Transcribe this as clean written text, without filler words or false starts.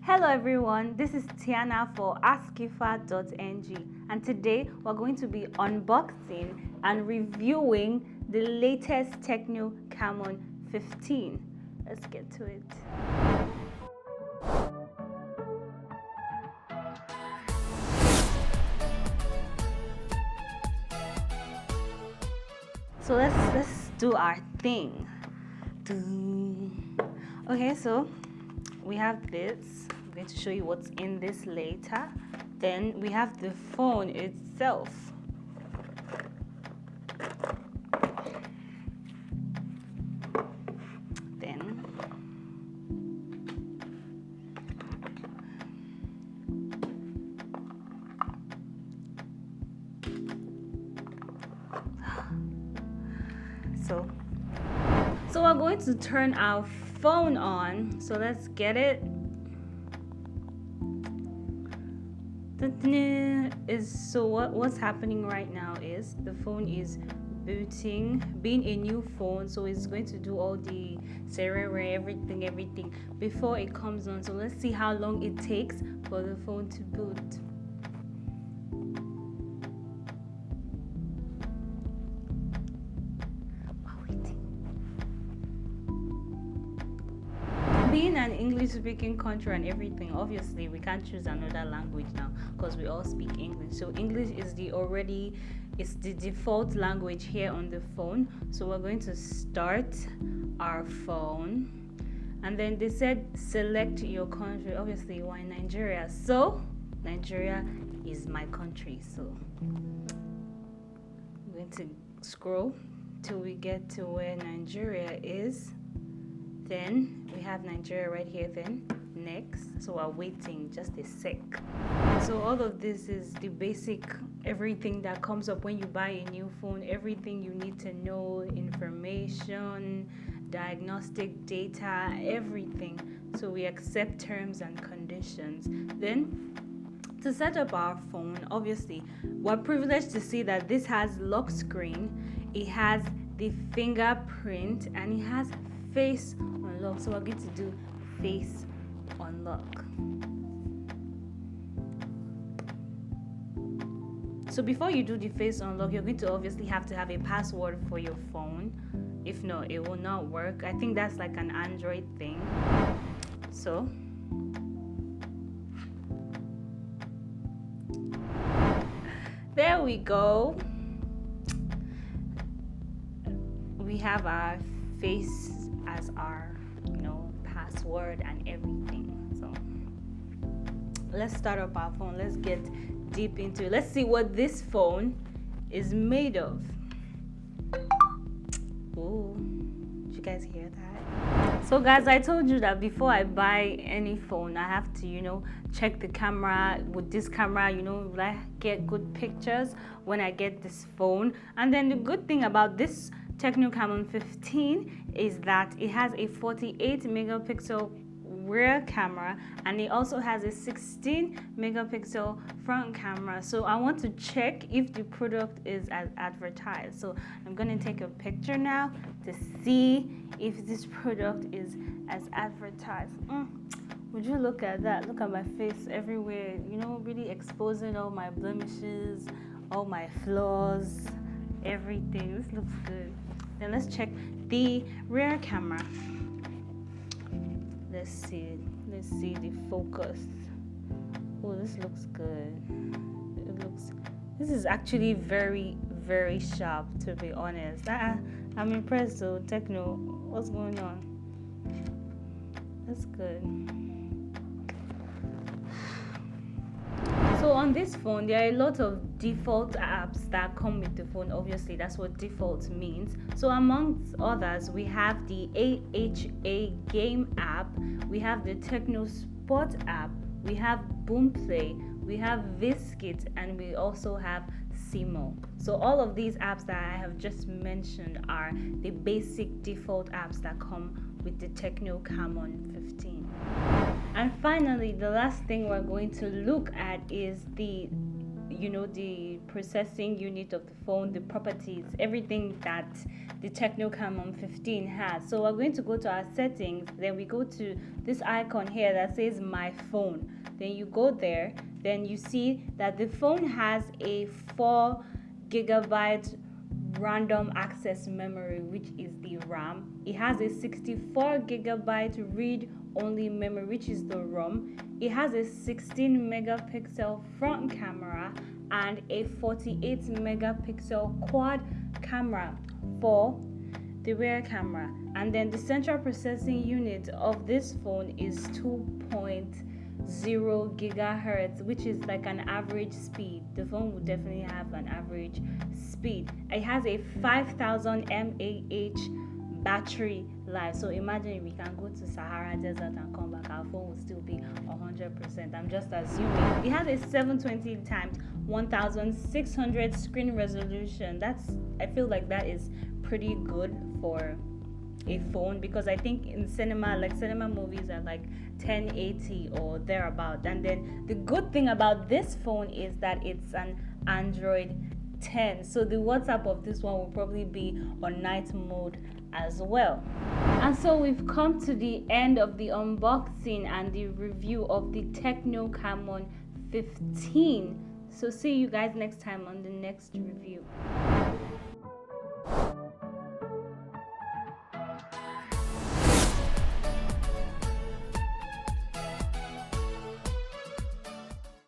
Hello everyone, this is Tiana for askifa.ng, and today we're going to be unboxing and reviewing the latest Tecno Camon 15. Let's get to it. So let's do our thing. Okay, so we have this. I'm going to show you what's in this later. Then we have the phone itself. Then so we're going to turn our phone on. So let's get it. So what's happening right now is the phone is booting, being a new phone, so it's going to do all the everything before it comes on. So let's see how long it takes for the phone to boot. Being an English-speaking country and everything, obviously we can't choose another language now because we all speak English. So English is it's the default language here on the phone. So we're going to start our phone, and then they said select your country. Obviously we're in Nigeria, so Nigeria is my country. So I'm going to scroll till we get to where Nigeria is. Then we have Nigeria right here, then next. So we're waiting just a sec. So all of this is the basic, everything that comes up when you buy a new phone, everything you need to know, information, diagnostic data, everything. So we accept terms and conditions. Then to set up our phone, obviously we're privileged to see that this has lock screen, it has the fingerprint, and it has face unlock. So we're going to do face unlock. So before you do the face unlock, you're going to obviously have to have a password for your phone. If not, it will not work. I think that's like an Android thing. So there we go. We have our face as our password and everything. So let's start up our phone. Let's get deep into it. Let's see what this phone is made of. Oh, did you guys hear that? So guys, I told you that before I buy any phone, I have to check the camera. With this camera, will I get good pictures when I get this phone? And then the good thing about this Tecno Camon 15 is that it has a 48 megapixel rear camera, and it also has a 16 megapixel front camera. So I want to check if the product is as advertised. So I'm going to take a picture now to see if this product is as advertised. Would you look at that? Look at my face everywhere, really exposing all my blemishes, all my flaws, everything. This looks good. Then let's check the rear camera. Let's see the focus. Oh, this looks good. This is actually very, very sharp, to be honest. I'm impressed. So Tecno, what's going on? That's good. So on this phone, there are a lot of default apps that come with the phone. Obviously, that's what default means. So amongst others, we have the AHA game app, we have the Tecno Sport app, we have Boomplay, we have Viscuit, and we also have Simo. So all of these apps that I have just mentioned are the basic default apps that come with the Tecno Camon 15. And finally, the last thing we're going to look at is the you know, the processing unit of the phone, the properties, everything that the Tecno Camon 15 has. So we're going to go to our settings, then we go to this icon here that says my phone. Then you go there, then you see that the phone has a 4 GB random access memory, which is the RAM. It has a 64 GB read only memory, which is the ROM. It has a 16 MP front camera and a 48 MP quad camera for the rear camera. And then the central processing unit of this phone is 2.0 GHz, which is like an average speed. The phone will definitely have an average speed. It has a 5000 mAh battery life. So imagine if we can go to Sahara Desert and come back, our phone will still be 100%. I'm just assuming. It has a 720 x 1600 screen resolution. I feel like that is pretty good for a phone, because I think in cinema movies are like 1080 or thereabout. And then the good thing about this phone is that it's an Android 10, so the WhatsApp of this one will probably be on night mode as well. And so we've come to the end of the unboxing and the review of the Tecno Camon 15. So see you guys next time on the next review.